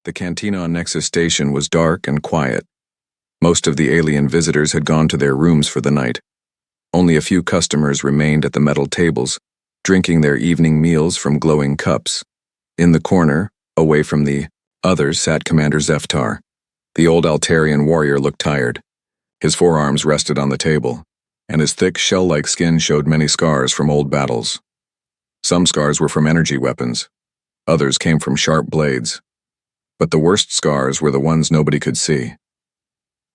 The cantina on Nexus Station was dark and quiet. Most of the alien visitors had gone to their rooms for the night. Only a few customers remained at the metal tables, drinking their evening meals from glowing cups. In the corner, away from the others, sat Commander Zeftar. The old Altarian warrior looked tired. His forearms rested on the table, and his thick shell-like skin showed many scars from old battles. Some scars were from energy weapons. Others came from sharp blades. But the worst scars were the ones nobody could see.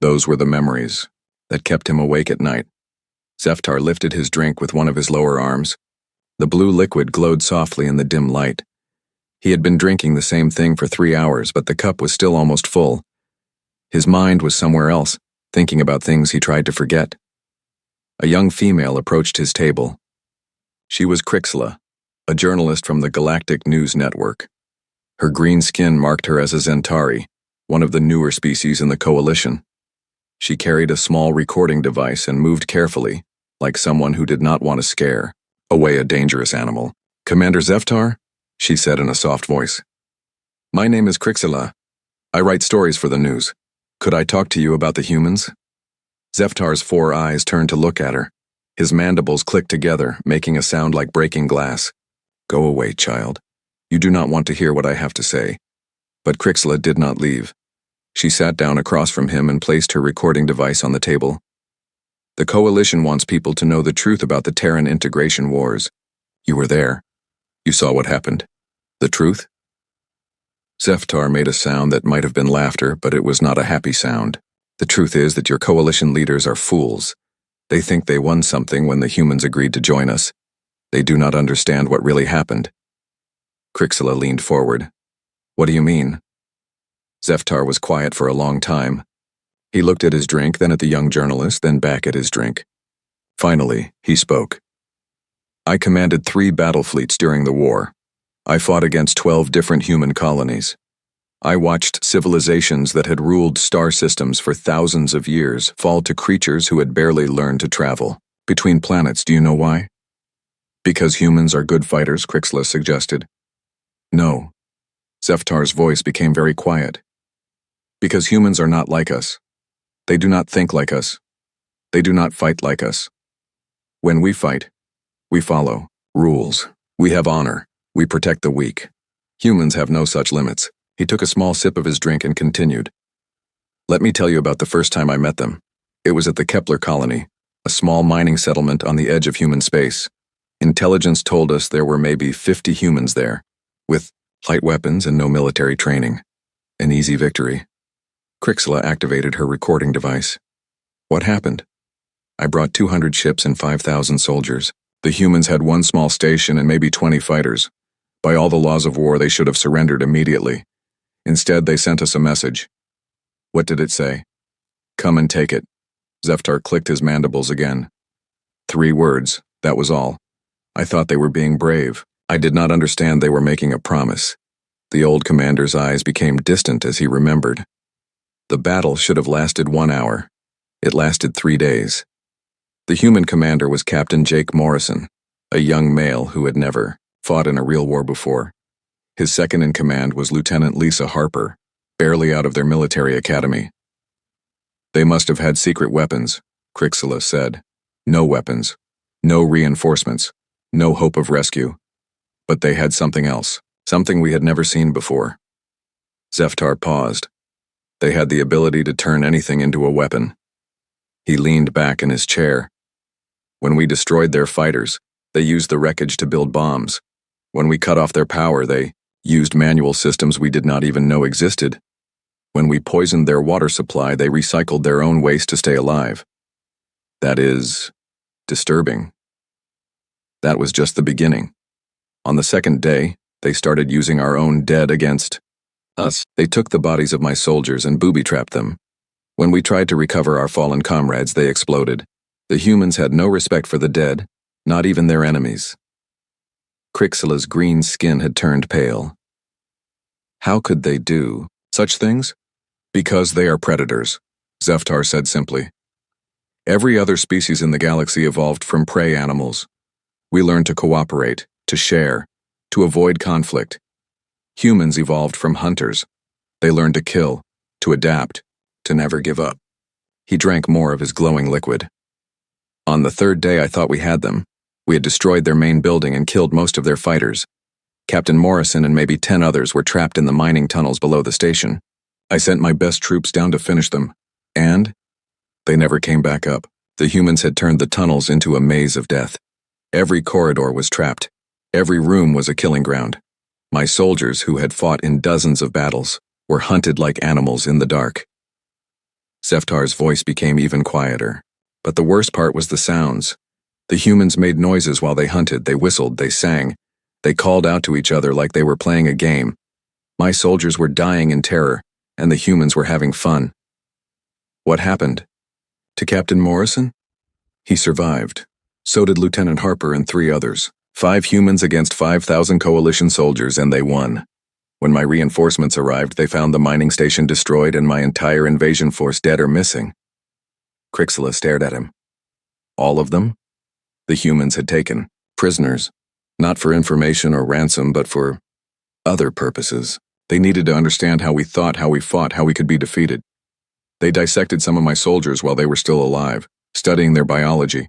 Those were the memories that kept him awake at night. Zeftar lifted his drink with one of his lower arms. The blue liquid glowed softly in the dim light. He had been drinking the same thing for 3 hours, but the cup was still almost full. His mind was somewhere else, thinking about things he tried to forget. A young female approached his table. She was Crixla, a journalist from the Galactic News Network. Her green skin marked her as a Zentari, one of the newer species in the Coalition. She carried a small recording device and moved carefully, like someone who did not want to scare away a dangerous animal. "Commander Zeftar?" she said in a soft voice. "My name is Crixla. I write stories for the news. Could I talk to you about the humans?" Zeftar's 4 eyes turned to look at her. His mandibles clicked together, making a sound like breaking glass. "Go away, child. You do not want to hear what I have to say." But Crixla did not leave. She sat down across from him and placed her recording device on the table. "The Coalition wants people to know the truth about the Terran integration wars. You were there. You saw what happened. The truth?" Zeftar made a sound that might have been laughter, but it was not a happy sound. "The truth is that your Coalition leaders are fools. They think they won something when the humans agreed to join us. They do not understand what really happened." Crixla leaned forward. "What do you mean?" Zeftar was quiet for a long time. He looked at his drink, then at the young journalist, then back at his drink. Finally, he spoke. "I commanded 3 battle fleets during the war. I fought against 12 different human colonies. I watched civilizations that had ruled star systems for thousands of years fall to creatures who had barely learned to travel between planets. Do you know why?" "Because humans are good fighters," Crixla suggested. "No." Zeftar's voice became very quiet. "Because humans are not like us. They do not think like us. They do not fight like us. When we fight, we follow rules. We have honor. We protect the weak. Humans have no such limits." He took a small sip of his drink and continued. "Let me tell you about the first time I met them. It was at the Kepler colony, a small mining settlement on the edge of human space. Intelligence told us there were maybe 50 humans there, with light weapons and no military training. An easy victory." Crixla activated her recording device. "What happened?" "I brought 200 ships and 5,000 soldiers. The humans had 1 small station and maybe 20 fighters. By all the laws of war, they should have surrendered immediately. Instead, they sent us a message." "What did it say?" "Come and take it." Zeftar clicked his mandibles again. 3 words, that was all. I thought they were being brave. I did not understand they were making a promise. The old commander's eyes became distant as he remembered. The battle should have lasted 1 hour. It lasted 3 days. The human commander was Captain Jake Morrison, a young male who had never fought in a real war before. His second in command was Lieutenant Lisa Harper, barely out of their military academy. "They must have had secret weapons," Crixla said. "No weapons, no reinforcements, no hope of rescue. But they had something else, something we had never seen before." Zeftar paused. "They had the ability to turn anything into a weapon." He leaned back in his chair. "When we destroyed their fighters, they used the wreckage to build bombs. When we cut off their power, they used manual systems we did not even know existed. When we poisoned their water supply, they recycled their own waste to stay alive. That is disturbing. That was just the beginning. On the second day, they started using our own dead against us. They took the bodies of my soldiers and booby-trapped them. When we tried to recover our fallen comrades, they exploded. The humans had no respect for the dead, not even their enemies." Crixla's green skin had turned pale. "How could they do such things?" "Because they are predators," Zeftar said simply. "Every other species in the galaxy evolved from prey animals. We learned to cooperate, to share, to avoid conflict. Humans evolved from hunters. They learned to kill, to adapt, to never give up. He drank more of his glowing liquid. On the third day, I thought we had them. We had destroyed their main building and killed most of their fighters. Captain Morrison and maybe 10 others were trapped in the mining tunnels below the station. I sent my best troops down to finish them, and they never came back up. The humans had turned the tunnels into a maze of death. Every corridor was trapped. Every room was a killing ground. My soldiers, who had fought in dozens of battles, were hunted like animals in the dark. Zeftar's voice became even quieter. But the worst part was the sounds. The humans made noises while they hunted, they whistled, they sang. They called out to each other like they were playing a game. My soldiers were dying in terror, and the humans were having fun. What happened? To Captain Morrison? He survived. So did Lieutenant Harper and 3 others. 5 humans against 5,000 coalition soldiers, and they won. When my reinforcements arrived, they found the mining station destroyed and my entire invasion force dead or missing. Crixilla stared at him. All of them? The humans had taken prisoners, not for information or ransom, but for other purposes. They needed to understand how we thought, how we fought, how we could be defeated. They dissected some of my soldiers while they were still alive, studying their biology.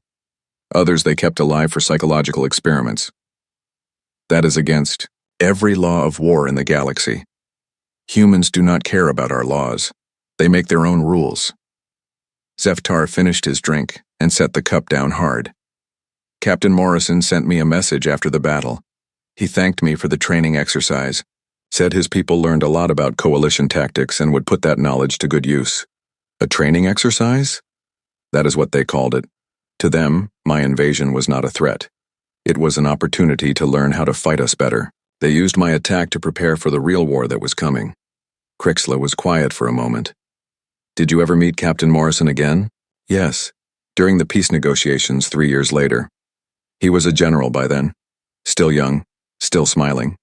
Others they kept alive for psychological experiments. That is against every law of war in the galaxy. Humans do not care about our laws. They make their own rules. Zeftar finished his drink and set the cup down hard. Captain Morrison sent me a message after the battle. He thanked me for the training exercise, said his people learned a lot about coalition tactics and would put that knowledge to good use. A training exercise? That is what they called it. To them, my invasion was not a threat. It was an opportunity to learn how to fight us better. They used my attack to prepare for the real war that was coming. Crixilla was quiet for a moment. Did you ever meet Captain Morrison again? Yes, during the peace negotiations 3 years later. He was a general by then, still young, still smiling.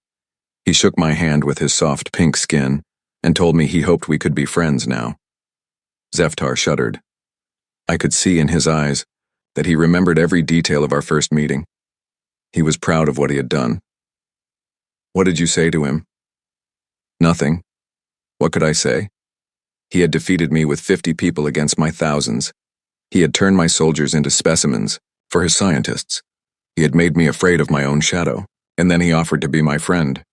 He shook my hand with his soft pink skin and told me he hoped we could be friends now. Zeftar shuddered. I could see in his eyes that he remembered every detail of our first meeting. He was proud of what he had done. What did you say to him? Nothing. What could I say? He had defeated me with 50 people against my thousands. He had turned my soldiers into specimens for his scientists. He had made me afraid of my own shadow, and then he offered to be my friend.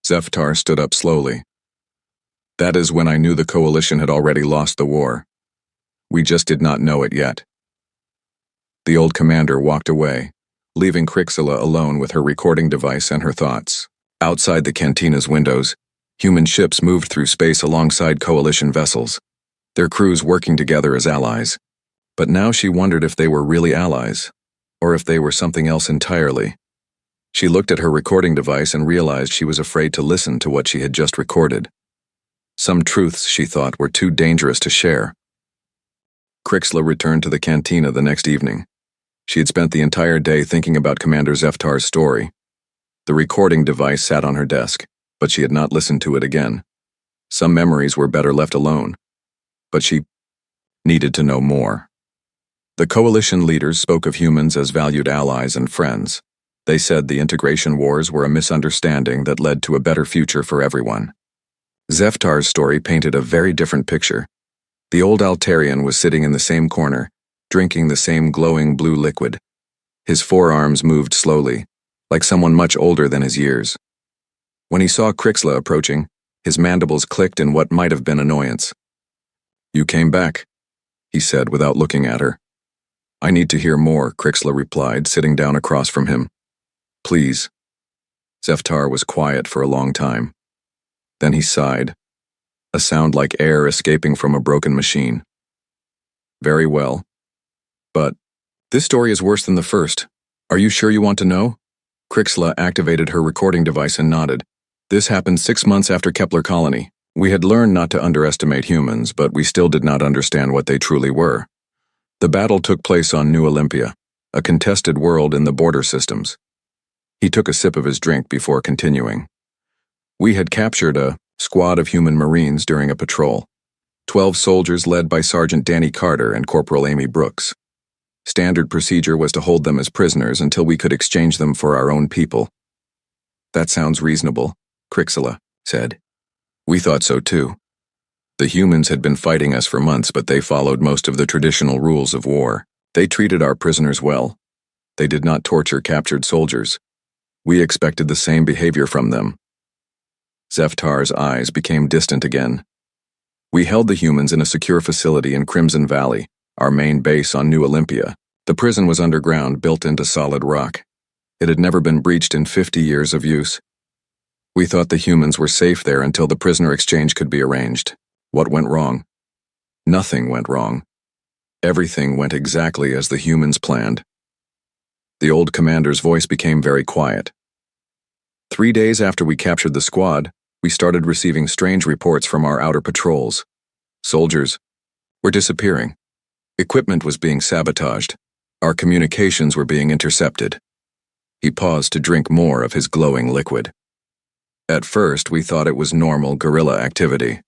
Zeftar stood up slowly. That is when I knew the coalition had already lost the war. We just did not know it yet. The old commander walked away, leaving Crixilla alone with her recording device and her thoughts. Outside the cantina's windows, human ships moved through space alongside coalition vessels, their crews working together as allies. But now she wondered if they were really allies, or if they were something else entirely. She looked at her recording device and realized she was afraid to listen to what she had just recorded. Some truths, she thought, were too dangerous to share. Crixilla returned to the cantina the next evening. She had spent the entire day thinking about Commander Zeftar's story. The recording device sat on her desk, but she had not listened to it again. Some memories were better left alone, but she needed to know more. The coalition leaders spoke of humans as valued allies and friends. They said the integration wars were a misunderstanding that led to a better future for everyone. Zeftar's story painted a very different picture. The old Altarian was sitting in the same corner, drinking the same glowing blue liquid. His forearms moved slowly, like someone much older than his years. When he saw Crixilla approaching, his mandibles clicked in what might have been annoyance. "You came back," he said without looking at her. "I need to hear more," Crixilla replied, sitting down across from him. "Please." Zeftar was quiet for a long time. Then he sighed, a sound like air escaping from a broken machine. "Very well. But this story is worse than the first. Are you sure you want to know?" Crixilla activated her recording device and nodded. "This happened 6 months after Kepler Colony. We had learned not to underestimate humans, but we still did not understand what they truly were. The battle took place on New Olympia, a contested world in the border systems." He took a sip of his drink before continuing. "We had captured a squad of human Marines during a patrol. 12 soldiers led by Sergeant Danny Carter and Corporal Amy Brooks. Standard procedure was to hold them as prisoners until we could exchange them for our own people." "That sounds reasonable," Crixilla said. We thought so too. The humans had been fighting us for months, but they followed most of the traditional rules of war. They treated our prisoners well. They did not torture captured soldiers. We expected the same behavior from them. Zeftar's eyes became distant again. We held the humans in a secure facility in Crimson Valley, our main base on New Olympia. The prison was underground, built into solid rock. It had never been breached in 50 years of use. We thought the humans were safe there until the prisoner exchange could be arranged. What went wrong? Nothing went wrong. Everything went exactly as the humans planned. The old commander's voice became very quiet. 3 days after we captured the squad, we started receiving strange reports from our outer patrols. Soldiers were disappearing. Equipment was being sabotaged. Our communications were being intercepted. He paused to drink more of his glowing liquid. At first, we thought it was normal guerrilla activity.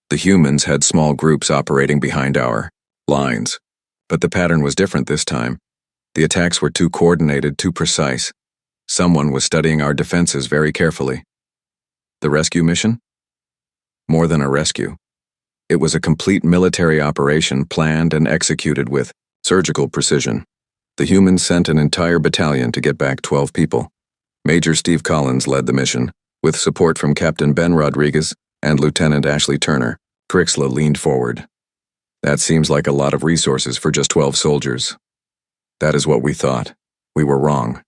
The humans had small groups operating behind our lines. But the pattern was different this time. The attacks were too coordinated, too precise. Someone was studying our defenses very carefully. The rescue mission? More than a rescue. It was a complete military operation planned and executed with surgical precision. The humans sent an entire battalion to get back 12 people. Major Steve Collins led the mission, with support from Captain Ben Rodriguez and Lieutenant Ashley Turner. Crixla leaned forward. That seems like a lot of resources for just 12 soldiers. That is what we thought. We were wrong.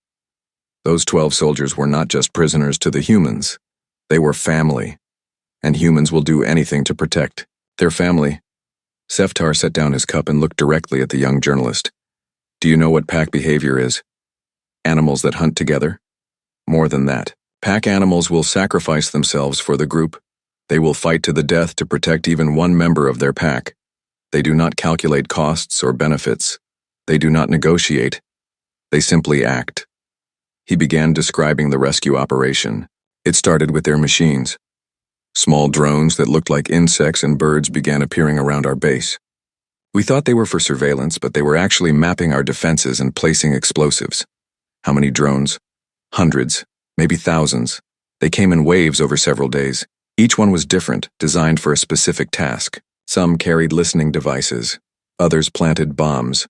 Those 12 soldiers were not just prisoners to the humans. They were family. And humans will do anything to protect their family. Zeftar set down his cup and looked directly at the young journalist. Do you know what pack behavior is? Animals that hunt together? More than that. Pack animals will sacrifice themselves for the group. They will fight to the death to protect even one member of their pack. They do not calculate costs or benefits. They do not negotiate. They simply act. He began describing the rescue operation. It started with their machines. Small drones that looked like insects and birds began appearing around our base. We thought they were for surveillance, but they were actually mapping our defenses and placing explosives. How many drones? Hundreds, maybe thousands. They came in waves over several days. Each one was different, designed for a specific task. Some carried listening devices. Others planted bombs.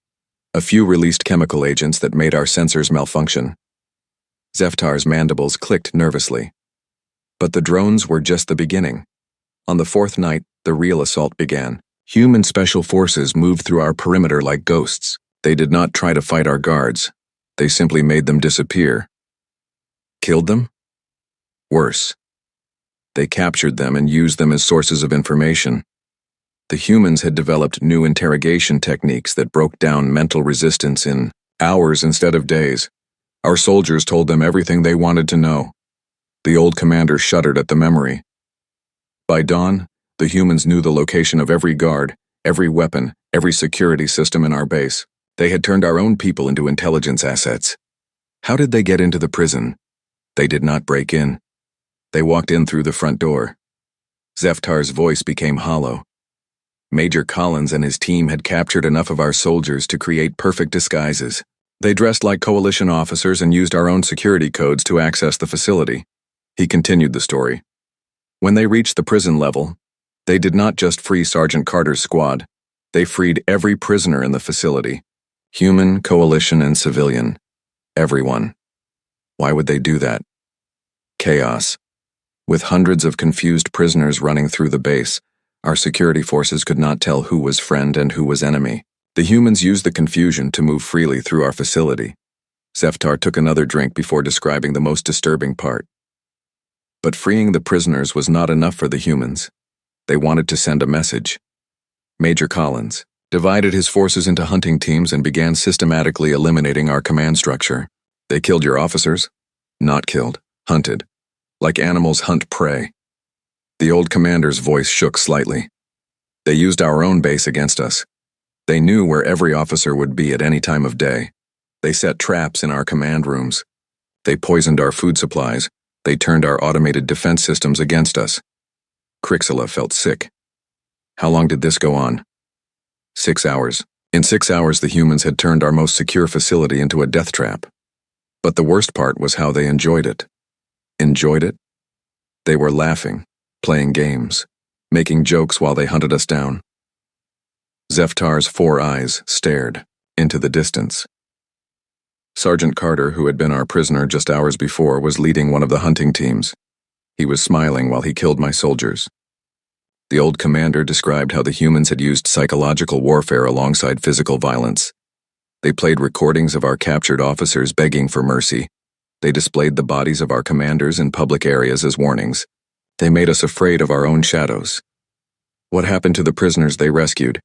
A few released chemical agents that made our sensors malfunction. Zeftar's mandibles clicked nervously. But the drones were just the beginning. On the fourth night, the real assault began. Human special forces moved through our perimeter like ghosts. They did not try to fight our guards. They simply made them disappear. Killed them? Worse. They captured them and used them as sources of information. The humans had developed new interrogation techniques that broke down mental resistance in hours instead of days. Our soldiers told them everything they wanted to know. The old commander shuddered at the memory. By dawn, the humans knew the location of every guard, every weapon, every security system in our base. They had turned our own people into intelligence assets. How did they get into the prison? They did not break in. They walked in through the front door. Zeftar's voice became hollow. Major Collins and his team had captured enough of our soldiers to create perfect disguises. They dressed like coalition officers and used our own security codes to access the facility. He continued the story. When they reached the prison level, they did not just free Sergeant Carter's squad. They freed every prisoner in the facility. Human, coalition, and civilian. Everyone. Why would they do that? Chaos. With hundreds of confused prisoners running through the base, our security forces could not tell who was friend and who was enemy. The humans used the confusion to move freely through our facility. Zeftar took another drink before describing the most disturbing part. But freeing the prisoners was not enough for the humans. They wanted to send a message. Major Collins divided his forces into hunting teams and began systematically eliminating our command structure. They killed your officers? Not killed, hunted. Like animals hunt prey. The old commander's voice shook slightly. They used our own base against us. They knew where every officer would be at any time of day. They set traps in our command rooms. They poisoned our food supplies. They turned our automated defense systems against us. Crixla felt sick. How long did this go on? 6 hours. In 6 hours, the humans had turned our most secure facility into a death trap. But the worst part was how they enjoyed it. Enjoyed it? They were laughing. playing games, making jokes while they hunted us down. Zeftar's 4 eyes stared into the distance. Sergeant Carter, who had been our prisoner just hours before, was leading one of the hunting teams. He was smiling while he killed my soldiers. The old commander described how the humans had used psychological warfare alongside physical violence. They played recordings of our captured officers begging for mercy. They displayed the bodies of our commanders in public areas as warnings. They made us afraid of our own shadows. What happened to the prisoners they rescued?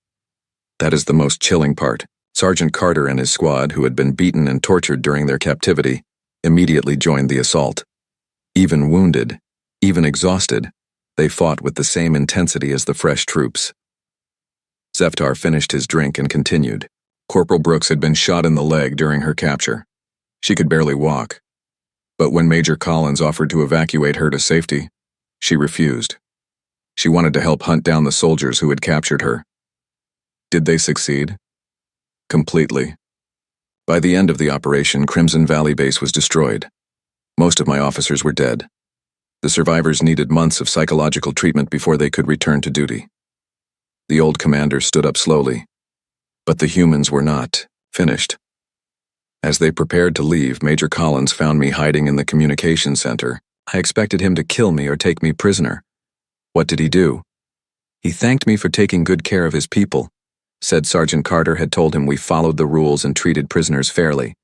That is the most chilling part. Sergeant Carter and his squad, who had been beaten and tortured during their captivity, immediately joined the assault. Even wounded, even exhausted, they fought with the same intensity as the fresh troops. Zeftar finished his drink and continued. Corporal Brooks had been shot in the leg during her capture. She could barely walk. But when Major Collins offered to evacuate her to safety, she refused. She wanted to help hunt down the soldiers who had captured her. Did they succeed? Completely. By the end of the operation, Crimson Valley Base was destroyed. Most of my officers were dead. The survivors needed months of psychological treatment before they could return to duty. The old commander stood up slowly. But the humans were not finished. As they prepared to leave, Major Collins found me hiding in the communications center. I expected him to kill me or take me prisoner. What did he do? He thanked me for taking good care of his people. Said Sergeant Carter had told him we followed the rules and treated prisoners fairly.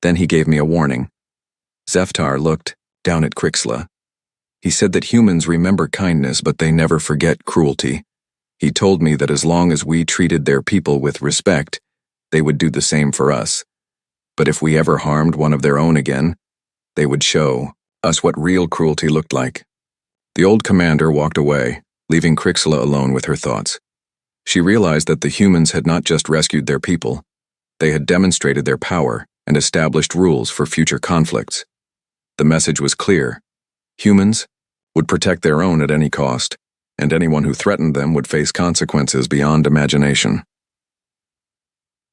Then he gave me a warning. Zeftar looked down at Crixla. He said that humans remember kindness, but they never forget cruelty. He told me that as long as we treated their people with respect, they would do the same for us. But if we ever harmed one of their own again, they would show us what real cruelty looked like. The old commander walked away, leaving Crixla alone with her thoughts. She realized that the humans had not just rescued their people, they had demonstrated their power and established rules for future conflicts. The message was clear. Humans would protect their own at any cost, and anyone who threatened them would face consequences beyond imagination.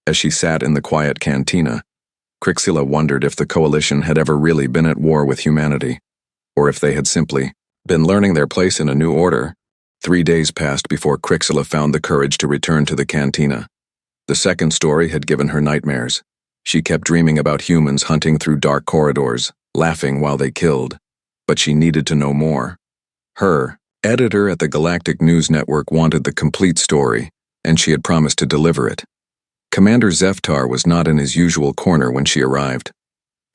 As she sat in the quiet cantina, Crixla wondered if the coalition had ever really been at war with humanity, or if they had simply been learning their place in a new order. 3 days passed before Crixla found the courage to return to the cantina. The second story had given her nightmares. She kept dreaming about humans hunting through dark corridors, laughing while they killed. But she needed to know more. Her editor at the Galactic News Network wanted the complete story, and she had promised to deliver it. Commander Zeftar was not in his usual corner when she arrived.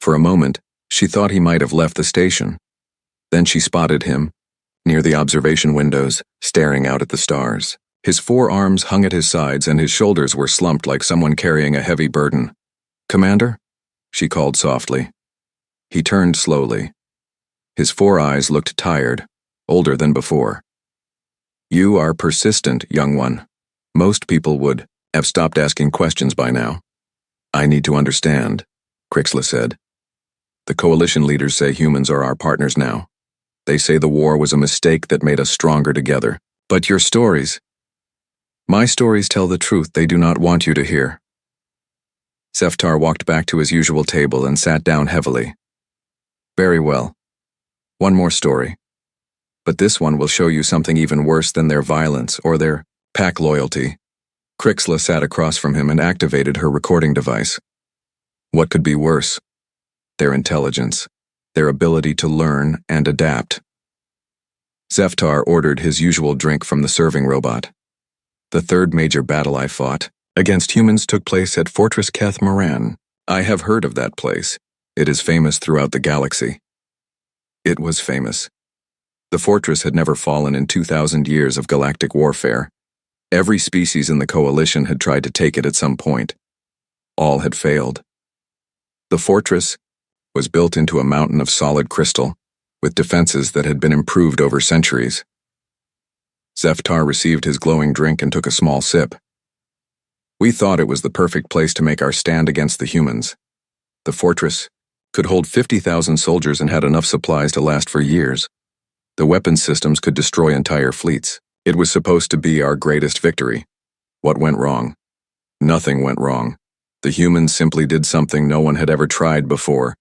For a moment, she thought he might have left the station. Then she spotted him, near the observation windows, staring out at the stars. His 4 arms hung at his sides and his shoulders were slumped like someone carrying a heavy burden. "Commander?" she called softly. He turned slowly. His 4 eyes looked tired, older than before. "You are persistent, young one. Most people would have stopped asking questions by now." "I need to understand," Crixla said. "The coalition leaders say humans are our partners now. They say the war was a mistake that made us stronger together. But your stories..." "My stories tell the truth they do not want you to hear." Zeftar walked back to his usual table and sat down heavily. "Very well. One more story. But this one will show you something even worse than their violence or their pack loyalty." Crixla sat across from him and activated her recording device. What could be worse? Their intelligence, their ability to learn and adapt. Zeftar ordered his usual drink from the serving robot. "The third major battle I fought against humans took place at Fortress Keth Moran. I have heard of that place. It is famous throughout the galaxy." It was famous. The fortress had never fallen in 2,000 years of galactic warfare. Every species in the coalition had tried to take it at some point. All had failed. The fortress was built into a mountain of solid crystal, with defenses that had been improved over centuries. Zeftar received his glowing drink and took a small sip. "We thought it was the perfect place to make our stand against the humans. The fortress could hold 50,000 soldiers and had enough supplies to last for years. The weapons systems could destroy entire fleets. It was supposed to be our greatest victory. What went wrong? Nothing went wrong. The humans simply did something no one had ever tried before."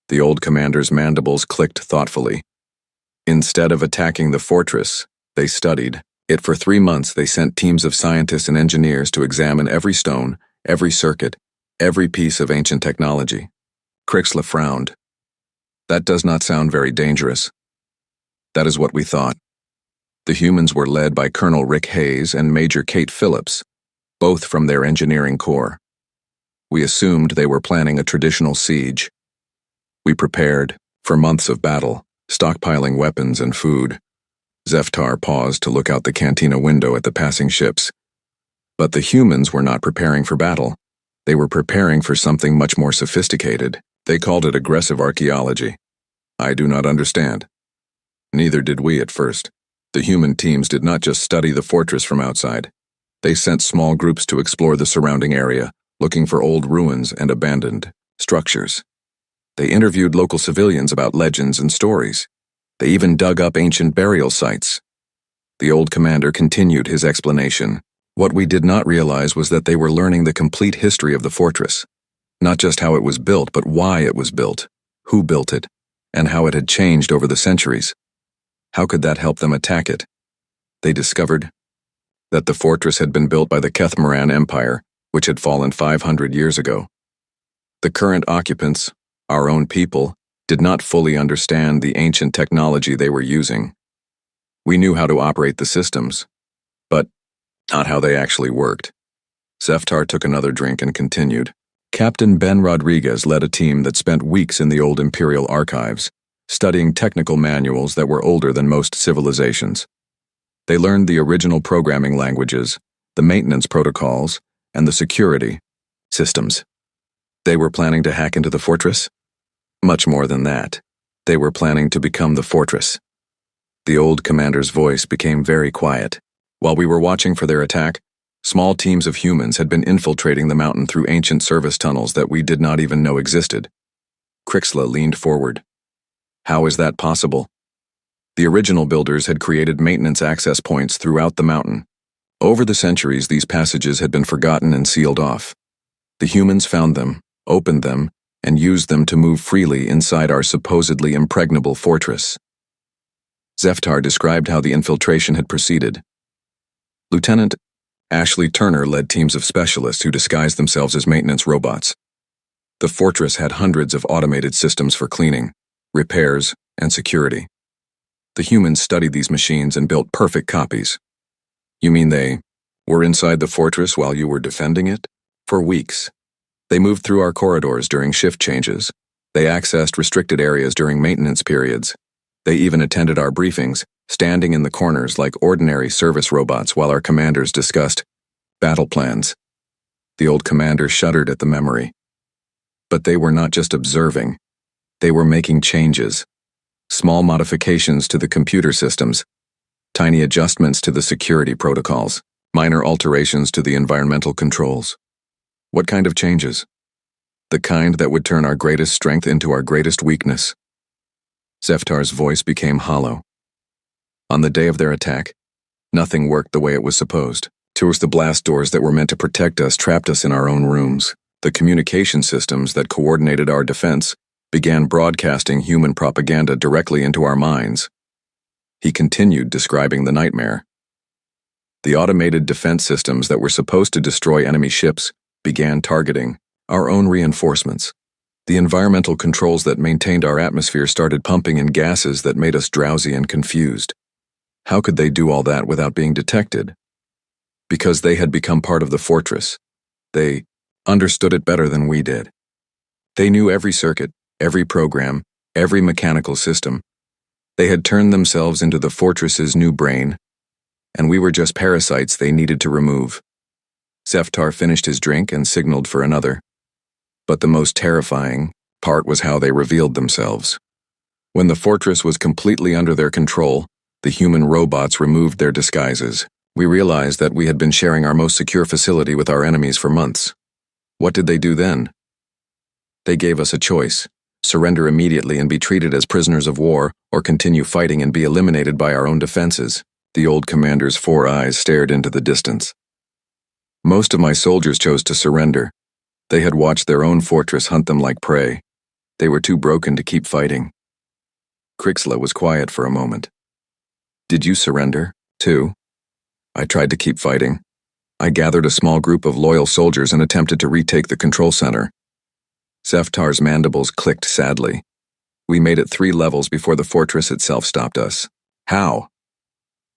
The old commander's mandibles clicked thoughtfully. Instead of attacking the fortress, they studied it. For 3 months, they sent teams of scientists and engineers to examine every stone, every circuit, every piece of ancient technology. Crixla frowned. That does not sound very dangerous. That is what we thought. The humans were led by Colonel Rick Hayes and Major Kate Phillips, both from their engineering corps. We assumed they were planning a traditional siege. We prepared for months of battle, stockpiling weapons and food. Zeftar paused to look out the cantina window at the passing ships. But the humans were not preparing for battle. They were preparing for something much more sophisticated. They called it aggressive archaeology. I do not understand. Neither did we at first. The human teams did not just study the fortress from outside. They sent small groups to explore the surrounding area, looking for old ruins and abandoned structures. They interviewed local civilians about legends and stories. They even dug up ancient burial sites. The old commander continued his explanation. What we did not realize was that they were learning the complete history of the fortress. Not just how it was built, but why it was built, who built it, and how it had changed over the centuries. How could that help them attack it? They discovered that the fortress had been built by the Kethmaran Empire, which had fallen 500 years ago. The current occupants, our own people, did not fully understand the ancient technology they were using. We knew how to operate the systems, but not how they actually worked. Zeftar took another drink and continued. Captain Ben Rodriguez led a team that spent weeks in the old Imperial archives, studying technical manuals that were older than most civilizations. They learned the original programming languages, the maintenance protocols, and the security systems. They were planning to hack into the fortress? Much more than that. They were planning to become the fortress. The old commander's voice became very quiet. While we were watching for their attack, small teams of humans had been infiltrating the mountain through ancient service tunnels that we did not even know existed. Crixla leaned forward. How is that possible? The original builders had created maintenance access points throughout the mountain. Over the centuries, these passages had been forgotten and sealed off. The humans found them, opened them, and used them to move freely inside our supposedly impregnable fortress. Zeftar described how the infiltration had proceeded. Lieutenant Ashley Turner led teams of specialists who disguised themselves as maintenance robots. The fortress had hundreds of automated systems for cleaning, repairs, and security. The humans studied these machines and built perfect copies. You mean they were inside the fortress while you were defending it? For weeks. They moved through our corridors during shift changes. They accessed restricted areas during maintenance periods. They even attended our briefings, standing in the corners like ordinary service robots while our commanders discussed battle plans. The old commander shuddered at the memory. But they were not just observing. They were making changes. Small modifications to the computer systems, tiny adjustments to the security protocols, minor alterations to the environmental controls. What kind of changes? The kind that would turn our greatest strength into our greatest weakness. Zeftar's voice became hollow. On the day of their attack, nothing worked the way it was supposed. The blast doors that were meant to protect us trapped us in our own rooms. The communication systems that coordinated our defense began broadcasting human propaganda directly into our minds. He continued describing the nightmare. The automated defense systems that were supposed to destroy enemy ships began targeting our own reinforcements. The environmental controls that maintained our atmosphere started pumping in gases that made us drowsy and confused. How could they do all that without being detected? Because they had become part of the fortress. They understood it better than we did. They knew every circuit, every program, every mechanical system. They had turned themselves into the fortress's new brain, and we were just parasites they needed to remove. Zeftar finished his drink and signaled for another. But the most terrifying part was how they revealed themselves. When the fortress was completely under their control, the human robots removed their disguises. We realized that we had been sharing our most secure facility with our enemies for months. What did they do then? They gave us a choice: surrender immediately and be treated as prisoners of war, or continue fighting and be eliminated by our own defenses. The old commander's 4 eyes stared into the distance. Most of my soldiers chose to surrender. They had watched their own fortress hunt them like prey. They were too broken to keep fighting. Crixla was quiet for a moment. Did you surrender, too? I tried to keep fighting. I gathered a small group of loyal soldiers and attempted to retake the control center. Zeftar's mandibles clicked sadly. We made it 3 levels before the fortress itself stopped us. How?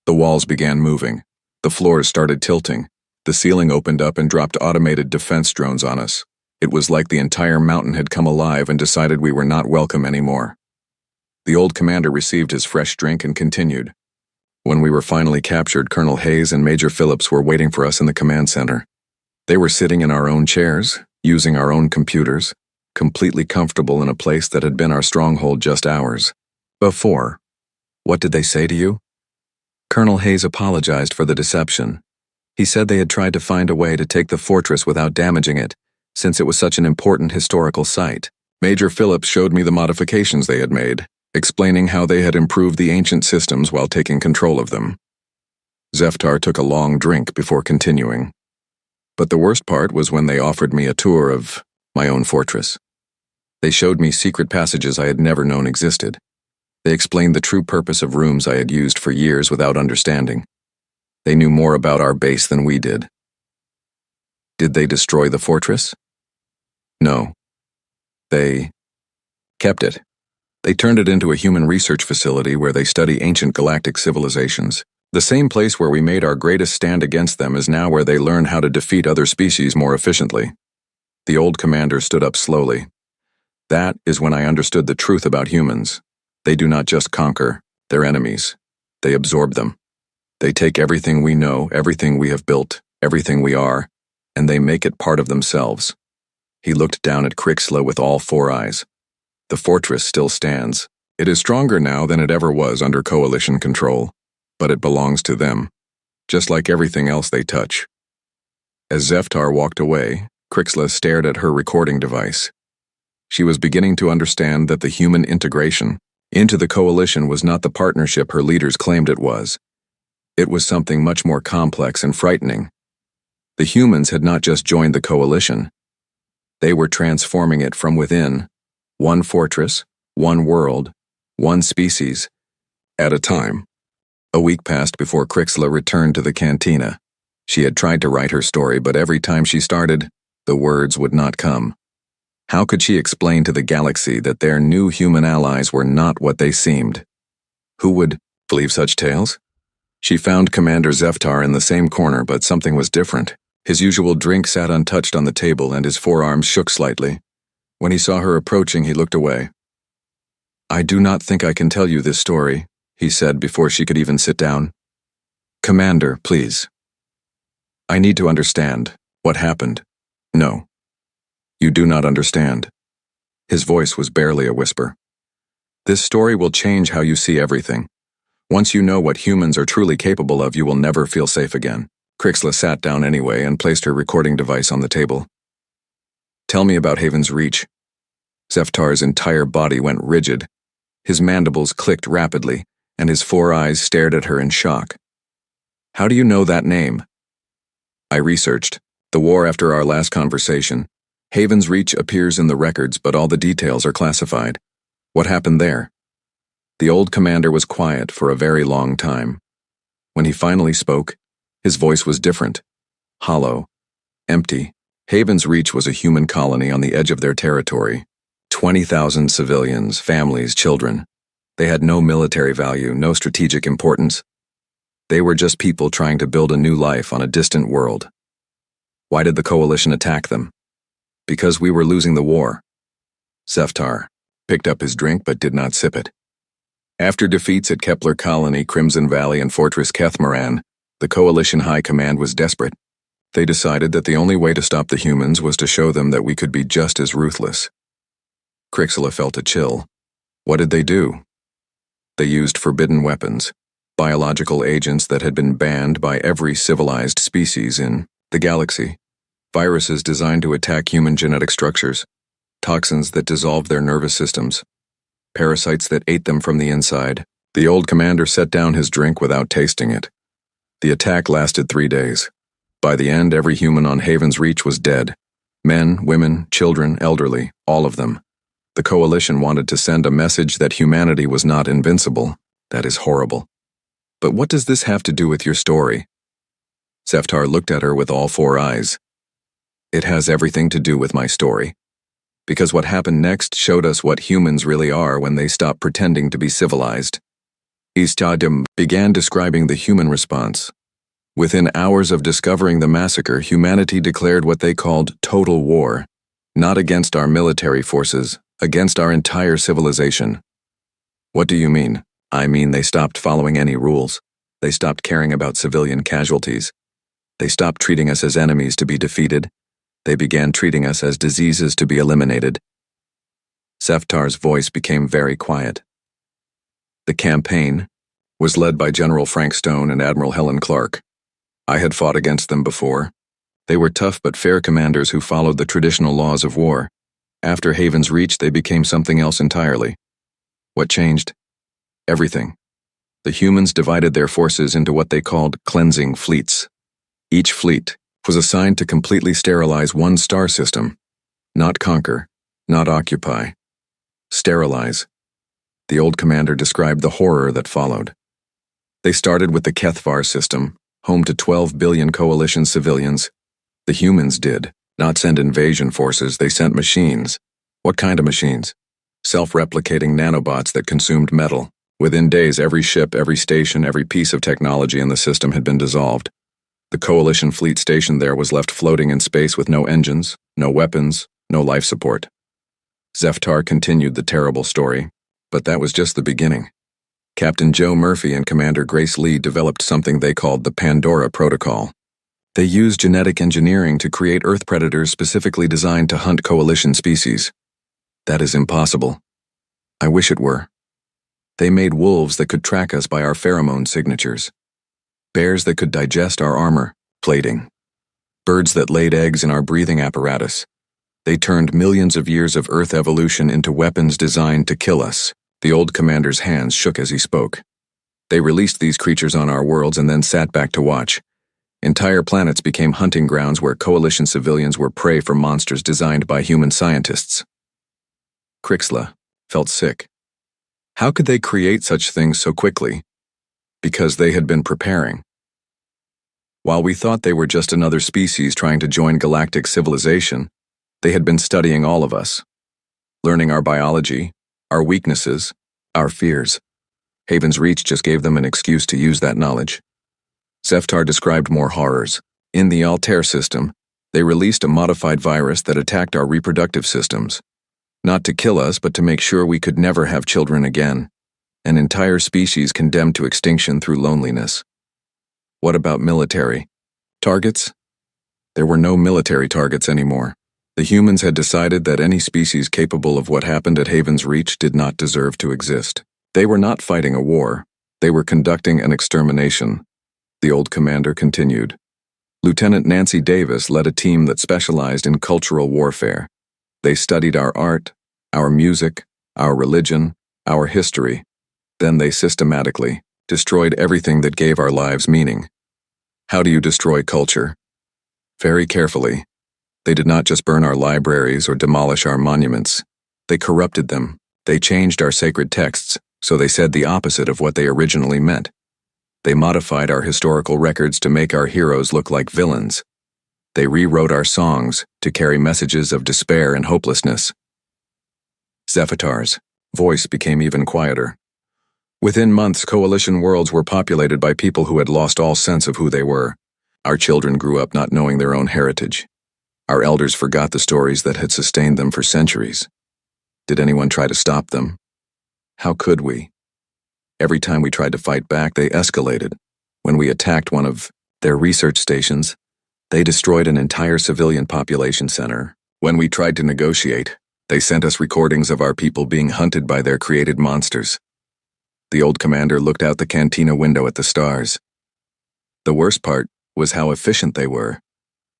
The walls began moving. The floors started tilting. The ceiling opened up and dropped automated defense drones on us. It was like the entire mountain had come alive and decided we were not welcome anymore. The old commander received his fresh drink and continued. When we were finally captured, Colonel Hayes and Major Phillips were waiting for us in the command center. They were sitting in our own chairs, using our own computers, completely comfortable in a place that had been our stronghold just hours before. What did they say to you? Colonel Hayes apologized for the deception. He said they had tried to find a way to take the fortress without damaging it, since it was such an important historical site. Major Phillips showed me the modifications they had made, explaining how they had improved the ancient systems while taking control of them. Zeftar took a long drink before continuing. But the worst part was when they offered me a tour of my own fortress. They showed me secret passages I had never known existed. They explained the true purpose of rooms I had used for years without understanding. They knew more about our base than we did. Did they destroy the fortress? No. They kept it. They turned it into a human research facility where they study ancient galactic civilizations. The same place where we made our greatest stand against them is now where they learn how to defeat other species more efficiently. The old commander stood up slowly. That is when I understood the truth about humans. They do not just conquer their enemies. They absorb them. They take everything we know, everything we have built, everything we are, and they make it part of themselves. He looked down at Crixla with all 4 eyes. The fortress still stands. It is stronger now than it ever was under coalition control, but it belongs to them, just like everything else they touch. As Zeftar walked away, Crixla stared at her recording device. She was beginning to understand that the human integration into the coalition was not the partnership her leaders claimed it was. It was something much more complex and frightening. The humans had not just joined the coalition. They were transforming it from within, one fortress, one world, one species, at a time. A week passed before Crixla returned to the cantina. She had tried to write her story, but every time she started, the words would not come. How could she explain to the galaxy that their new human allies were not what they seemed? Who would believe such tales? She found Commander Zeftar in the same corner, but something was different. His usual drink sat untouched on the table and his forearms shook slightly. When he saw her approaching, he looked away. I do not think I can tell you this story, he said before she could even sit down. Commander, please. I need to understand what happened. No. You do not understand. His voice was barely a whisper. This story will change how you see everything. Once you know what humans are truly capable of, you will never feel safe again. Crixla sat down anyway and placed her recording device on the table. Tell me about Haven's Reach. Zeftar's entire body went rigid. His mandibles clicked rapidly, and his 4 eyes stared at her in shock. How do you know that name? I researched. The war after our last conversation. Haven's Reach appears in the records, but all the details are classified. What happened there? The old commander was quiet for a very long time. When he finally spoke, his voice was different, hollow, empty. Haven's Reach was a human colony on the edge of their territory. 20,000 civilians, families, children. They had no military value, no strategic importance. They were just people trying to build a new life on a distant world. Why did the coalition attack them? Because we were losing the war. Zeftar picked up his drink but did not sip it. After defeats at Kepler Colony, Crimson Valley, and Fortress Kethmaran, the Coalition High Command was desperate. They decided that the only way to stop the humans was to show them that we could be just as ruthless. Crixla felt a chill. What did they do? They used forbidden weapons, biological agents that had been banned by every civilized species in the galaxy. Viruses designed to attack human genetic structures, toxins that dissolved their nervous systems, parasites that ate them from the inside. The old commander set down his drink without tasting it. The attack lasted 3 days. By the end, every human on Haven's Reach was dead. Men, women, children, elderly, all of them. The coalition wanted to send a message that humanity was not invincible. That is horrible. But what does this have to do with your story? Zeftar looked at her with all four eyes. It has everything to do with my story. Because what happened next showed us what humans really are when they stop pretending to be civilized. Istadim began describing the human response. Within hours of discovering the massacre, humanity declared what they called total war, not against our military forces, against our entire civilization. What do you mean? I mean they stopped following any rules. They stopped caring about civilian casualties. They stopped treating us as enemies to be defeated. They began treating us as diseases to be eliminated. Zeftar's voice became very quiet. The campaign was led by General Frank Stone and Admiral Helen Clark. I had fought against them before. They were tough but fair commanders who followed the traditional laws of war. After Haven's Reach, they became something else entirely. What changed? Everything. The humans divided their forces into what they called cleansing fleets. Each fleet was assigned to completely sterilize one star system. Not conquer, not occupy. Sterilize. The old commander described the horror that followed. They started with the HFY system, home to 12 billion coalition civilians. The humans did not send invasion forces, they sent machines. What kind of machines? Self-replicating nanobots that consumed metal. Within days, every ship, every station, every piece of technology in the system had been dissolved. The coalition fleet stationed there was left floating in space with no engines, no weapons, no life support. Zeftar continued the terrible story, but that was just the beginning. Captain Joe Murphy and Commander Grace Lee developed something they called the Pandora Protocol. They used genetic engineering to create Earth predators specifically designed to hunt coalition species. That is impossible. I wish it were. They made wolves that could track us by our pheromone signatures. Bears that could digest our armor, plating. Birds that laid eggs in our breathing apparatus. They turned millions of years of Earth evolution into weapons designed to kill us. The old commander's hands shook as he spoke. They released these creatures on our worlds and then sat back to watch. Entire planets became hunting grounds where coalition civilians were prey for monsters designed by human scientists. Krixla felt sick. How could they create such things so quickly? Because they had been preparing. While we thought they were just another species trying to join galactic civilization, they had been studying all of us, learning our biology, our weaknesses, our fears. Haven's Reach just gave them an excuse to use that knowledge. Zeftar described more horrors. In the Altair system, they released a modified virus that attacked our reproductive systems. Not to kill us, but to make sure we could never have children again. An entire species condemned to extinction through loneliness. What about military targets? There were no military targets anymore. The humans had decided that any species capable of what happened at Haven's Reach did not deserve to exist. They were not fighting a war. They were conducting an extermination. The old commander continued. Lieutenant Nancy Davis led a team that specialized in cultural warfare. They studied our art, our music, our religion, our history. Then they systematically destroyed everything that gave our lives meaning. How do you destroy culture? Very carefully. They did not just burn our libraries or demolish our monuments. They corrupted them. They changed our sacred texts, so they said the opposite of what they originally meant. They modified our historical records to make our heroes look like villains. They rewrote our songs to carry messages of despair and hopelessness. Zeftar's voice became even quieter. Within months, coalition worlds were populated by people who had lost all sense of who they were. Our children grew up not knowing their own heritage. Our elders forgot the stories that had sustained them for centuries. Did anyone try to stop them? How could we? Every time we tried to fight back, they escalated. When we attacked one of their research stations, they destroyed an entire civilian population center. When we tried to negotiate, they sent us recordings of our people being hunted by their created monsters. The old commander looked out the cantina window at the stars. The worst part was how efficient they were.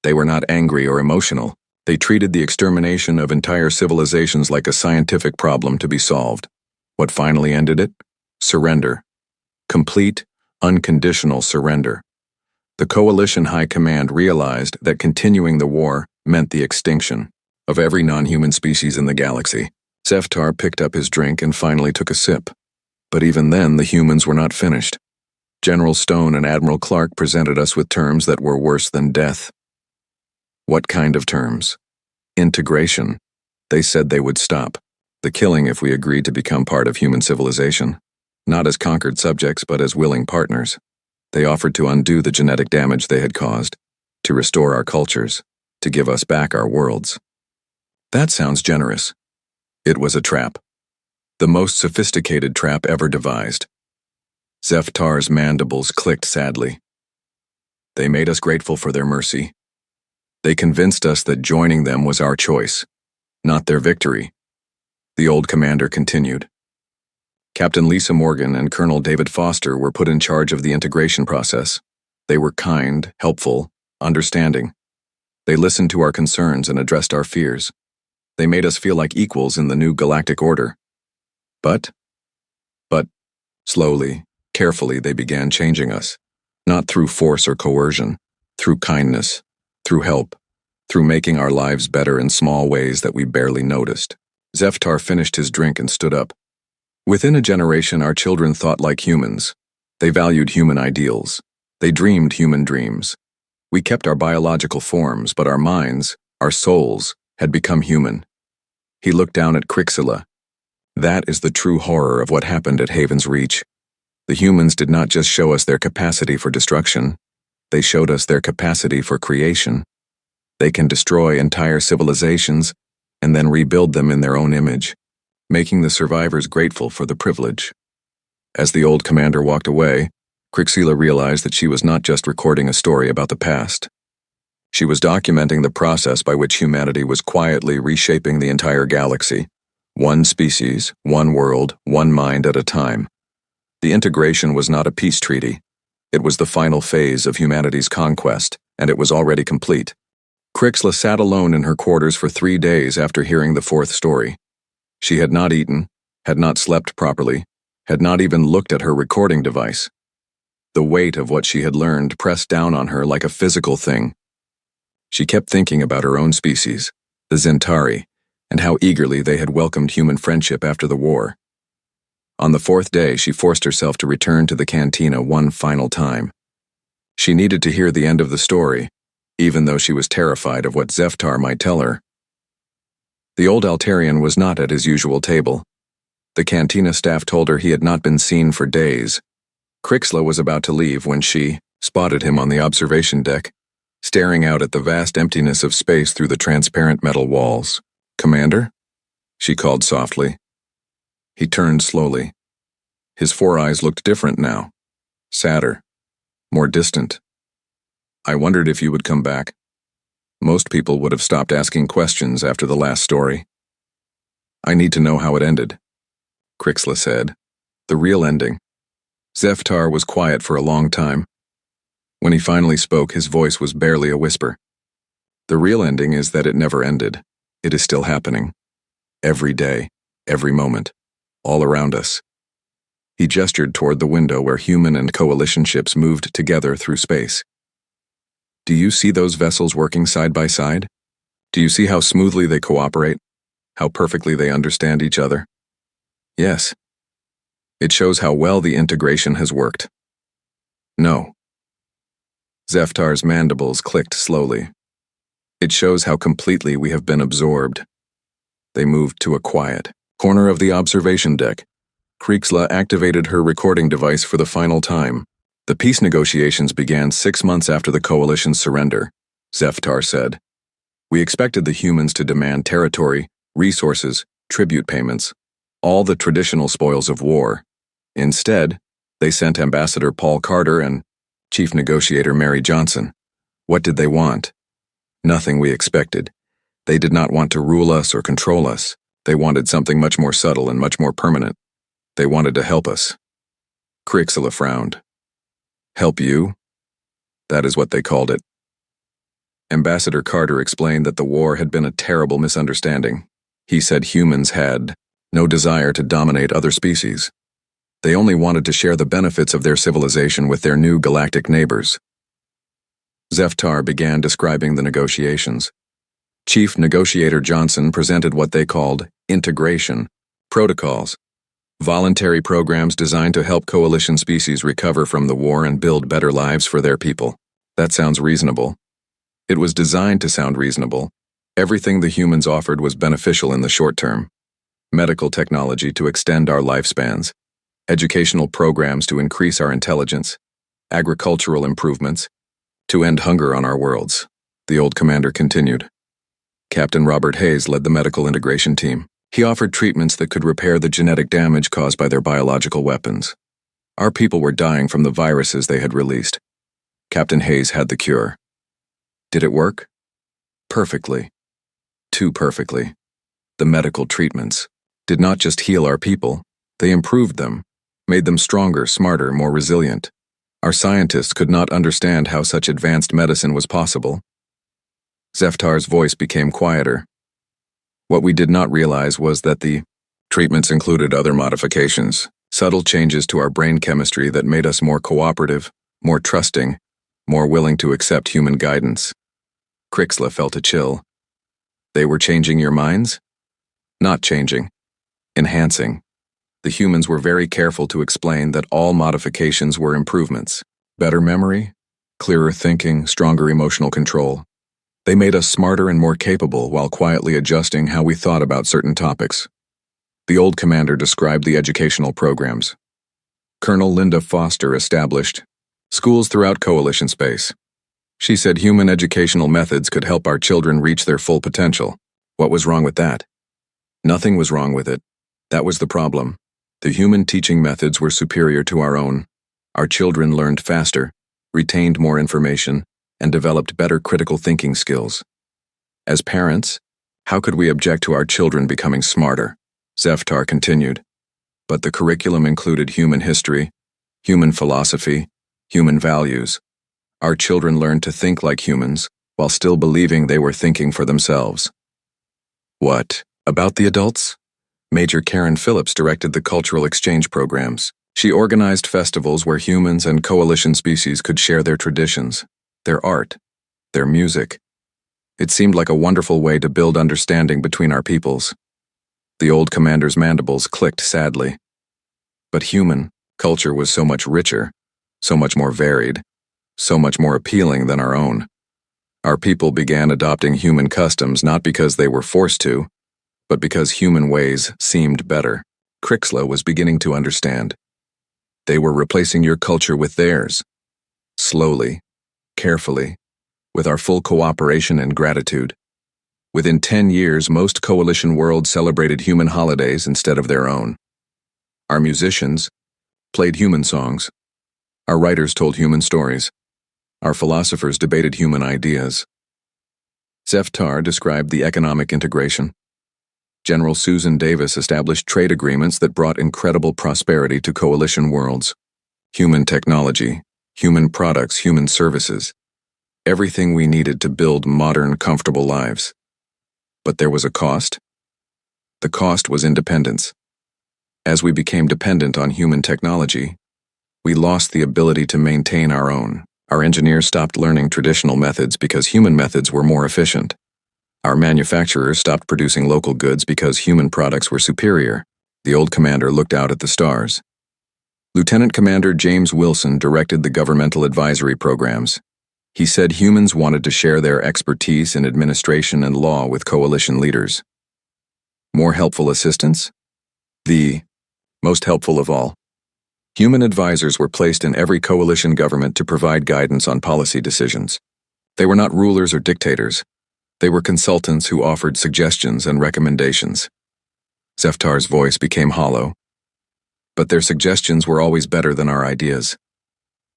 They were not angry or emotional. They treated the extermination of entire civilizations like a scientific problem to be solved. What finally ended it? Surrender. Complete, unconditional surrender. The Coalition High Command realized that continuing the war meant the extinction of every non-human species in the galaxy. Zeftar picked up his drink and finally took a sip. But even then, the humans were not finished. General Stone and Admiral Clark presented us with terms that were worse than death. What kind of terms? Integration. They said they would stop the killing if we agreed to become part of human civilization, not as conquered subjects but as willing partners. They offered to undo the genetic damage they had caused, to restore our cultures, to give us back our worlds. That sounds generous. It was a trap. The most sophisticated trap ever devised. Zeftar's mandibles clicked sadly. They made us grateful for their mercy. They convinced us that joining them was our choice, not their victory. The old commander continued. Captain Lisa Morgan and Colonel David Foster were put in charge of the integration process. They were kind, helpful, understanding. They listened to our concerns and addressed our fears. They made us feel like equals in the new galactic order. But, slowly, carefully, they began changing us. Not through force or coercion, through kindness, through help, through making our lives better in small ways that we barely noticed. Zeftar finished his drink and stood up. Within a generation, our children thought like humans. They valued human ideals. They dreamed human dreams. We kept our biological forms, but our minds, our souls, had become human. He looked down at Crixilla. That is the true horror of what happened at Haven's Reach. The humans did not just show us their capacity for destruction. They showed us their capacity for creation. They can destroy entire civilizations and then rebuild them in their own image, making the survivors grateful for the privilege. As the old commander walked away, Crixilla realized that she was not just recording a story about the past. She was documenting the process by which humanity was quietly reshaping the entire galaxy, one species, one world, one mind at a time. The integration was not a peace treaty. It was the final phase of humanity's conquest, and it was already complete. Crixilla sat alone in her quarters for 3 days after hearing the fourth story. She had not eaten, had not slept properly, had not even looked at her recording device. The weight of what she had learned pressed down on her like a physical thing. She kept thinking about her own species, the Zentari, and how eagerly they had welcomed human friendship after the war. On the 4th day, she forced herself to return to the cantina one final time. She needed to hear the end of the story, even though she was terrified of what Zeftar might tell her. The old Altarian was not at his usual table. The cantina staff told her he had not been seen for days. Crixilla was about to leave when she spotted him on the observation deck, staring out at the vast emptiness of space through the transparent metal walls. "Commander?" she called softly. He turned slowly. His 4 eyes looked different now, sadder, more distant. "I wondered if you would come back. Most people would have stopped asking questions after the last story." "I need to know how it ended," Crixilla said. "The real ending." Zeftar was quiet for a long time. When he finally spoke, his voice was barely a whisper. "The real ending is that it never ended. It is still happening. Every day, every moment, all around us." He gestured toward the window where human and coalition ships moved together through space. "Do you see those vessels working side by side? Do you see how smoothly they cooperate? How perfectly they understand each other?" "Yes. It shows how well the integration has worked." "No." Zeftar's mandibles clicked slowly. "It shows how completely we have been absorbed." They moved to a quiet corner of the observation deck. Crixilla activated her recording device for the final time. "The peace negotiations began 6 months after the coalition's surrender," Zeftar said. "We expected the humans to demand territory, resources, tribute payments, all the traditional spoils of war. Instead, they sent Ambassador Paul Carter and Chief Negotiator Mary Johnson. What did they want? Nothing we expected. They did not want to rule us or control us. They wanted something much more subtle and much more permanent. They wanted to help us." Crixilla frowned. "Help you?" That is what they called it. Ambassador Carter explained that the war had been a terrible misunderstanding. He said humans had no desire to dominate other species. They only wanted to share the benefits of their civilization with their new galactic neighbors. Zeftar began describing the negotiations. Chief Negotiator Johnson presented what they called integration protocols, voluntary programs designed to help coalition species recover from the war and build better lives for their people. That sounds reasonable. It was designed to sound reasonable. Everything the humans offered was beneficial in the short term. Medical technology to extend our lifespans, educational programs to increase our intelligence, agricultural improvements, to end hunger on our worlds, the old commander continued. Captain Robert Hayes led the medical integration team. He offered treatments that could repair the genetic damage caused by their biological weapons. Our people were dying from the viruses they had released. Captain Hayes had the cure. Did it work? Perfectly. Too perfectly. The medical treatments did not just heal our people, they improved them, made them stronger, smarter, more resilient. Our scientists could not understand how such advanced medicine was possible. Zeftar's voice became quieter. What we did not realize was that the treatments included other modifications, subtle changes to our brain chemistry that made us more cooperative, more trusting, more willing to accept human guidance. Crixla felt a chill. They were changing your minds? Not changing. Enhancing. The humans were very careful to explain that all modifications were improvements. Better memory, clearer thinking, stronger emotional control. They made us smarter and more capable while quietly adjusting how we thought about certain topics. The old commander described the educational programs. Colonel Linda Foster established schools throughout coalition space. She said human educational methods could help our children reach their full potential. What was wrong with that? Nothing was wrong with it. That was the problem. The human teaching methods were superior to our own. Our children learned faster, retained more information, and developed better critical thinking skills. As parents, how could we object to our children becoming smarter? Zeftar continued. But the curriculum included human history, human philosophy, human values. Our children learned to think like humans, while still believing they were thinking for themselves. What about the adults? Major Karen Phillips directed the cultural exchange programs. She organized festivals where humans and coalition species could share their traditions, their art, their music. It seemed like a wonderful way to build understanding between our peoples. The old commander's mandibles clicked sadly. But human culture was so much richer, so much more varied, so much more appealing than our own. Our people began adopting human customs not because they were forced to, but because human ways seemed better. Crixla was beginning to understand. They were replacing your culture with theirs. Slowly, carefully, with our full cooperation and gratitude. Within 10 years, most coalition worlds celebrated human holidays instead of their own. Our musicians played human songs. Our writers told human stories. Our philosophers debated human ideas. Zeftar described the economic integration. General Susan Davis established trade agreements that brought incredible prosperity to coalition worlds. Human technology, human products, human services. Everything we needed to build modern, comfortable lives. But there was a cost. The cost was independence. As we became dependent on human technology, we lost the ability to maintain our own. Our engineers stopped learning traditional methods because human methods were more efficient. Our manufacturers stopped producing local goods because human products were superior. The old commander looked out at the stars. Lieutenant Commander James Wilson directed the governmental advisory programs. He said humans wanted to share their expertise in administration and law with coalition leaders. More helpful assistance? The most helpful of all. Human advisors were placed in every coalition government to provide guidance on policy decisions. They were not rulers or dictators. They were consultants who offered suggestions and recommendations. Zeftar's voice became hollow. But their suggestions were always better than our ideas.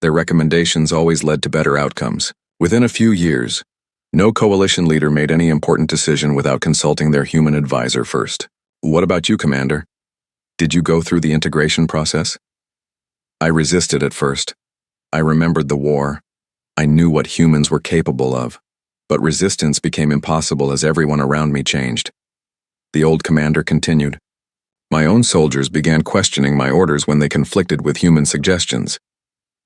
Their recommendations always led to better outcomes. Within a few years, no coalition leader made any important decision without consulting their human advisor first. What about you, Commander? Did you go through the integration process? I resisted at first. I remembered the war. I knew what humans were capable of. But resistance became impossible as everyone around me changed. The old commander continued. My own soldiers began questioning my orders when they conflicted with human suggestions.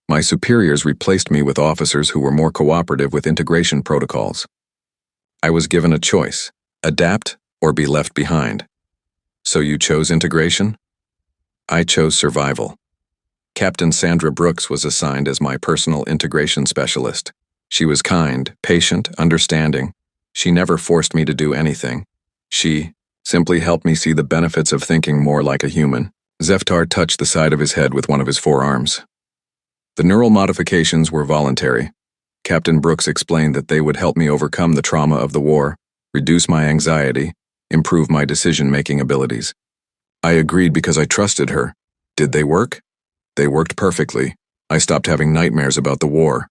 My superiors replaced me with officers who were more cooperative with integration protocols. I was given a choice: adapt or be left behind. So you chose integration? I chose survival. Captain Sandra Brooks was assigned as my personal integration specialist. She was kind, patient, understanding. She never forced me to do anything. She simply helped me see the benefits of thinking more like a human. Zeftar touched the side of his head with one of his forearms. The neural modifications were voluntary. Captain Brooks explained that they would help me overcome the trauma of the war, reduce my anxiety, improve my decision-making abilities. I agreed because I trusted her. Did they work? They worked perfectly. I stopped having nightmares about the war.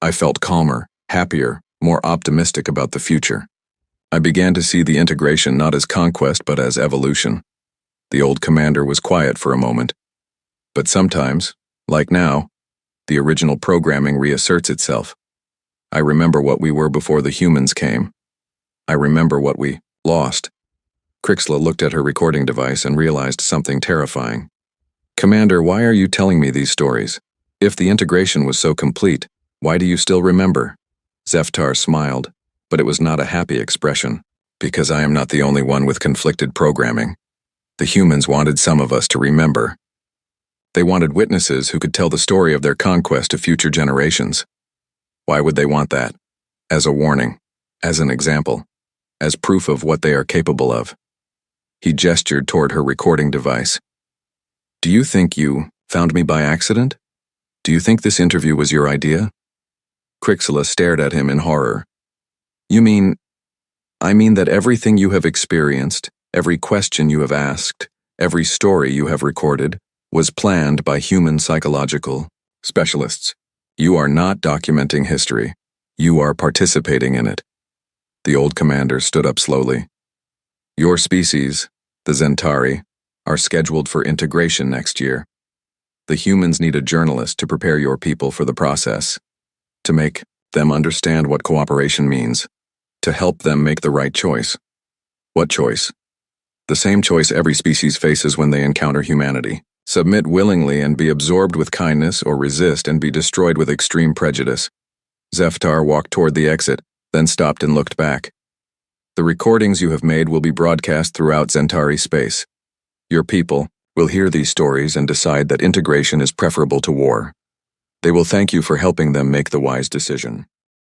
I felt calmer, happier, more optimistic about the future. I began to see the integration not as conquest but as evolution. The old commander was quiet for a moment. But sometimes, like now, the original programming reasserts itself. I remember what we were before the humans came. I remember what we lost. Crixla looked at her recording device and realized something terrifying. Commander, why are you telling me these stories? If the integration was so complete, why do you still remember? Zeftar smiled, but it was not a happy expression. Because I am not the only one with conflicted programming. The humans wanted some of us to remember. They wanted witnesses who could tell the story of their conquest to future generations. Why would they want that? As a warning, as an example, as proof of what they are capable of. He gestured toward her recording device. Do you think you found me by accident? Do you think this interview was your idea? Crixla stared at him in horror. You mean, I mean that everything you have experienced, every question you have asked, every story you have recorded, was planned by human psychological specialists. You are not documenting history. You are participating in it. The old commander stood up slowly. Your species, the Zentari, are scheduled for integration next year. The humans need a journalist to prepare your people for the process, to make them understand what cooperation means, to help them make the right choice. What choice? The same choice every species faces when they encounter humanity. Submit willingly and be absorbed with kindness, or resist and be destroyed with extreme prejudice. Zeftar walked toward the exit, then stopped and looked back. The recordings you have made will be broadcast throughout Zentari space. Your people will hear these stories and decide that integration is preferable to war. They will thank you for helping them make the wise decision.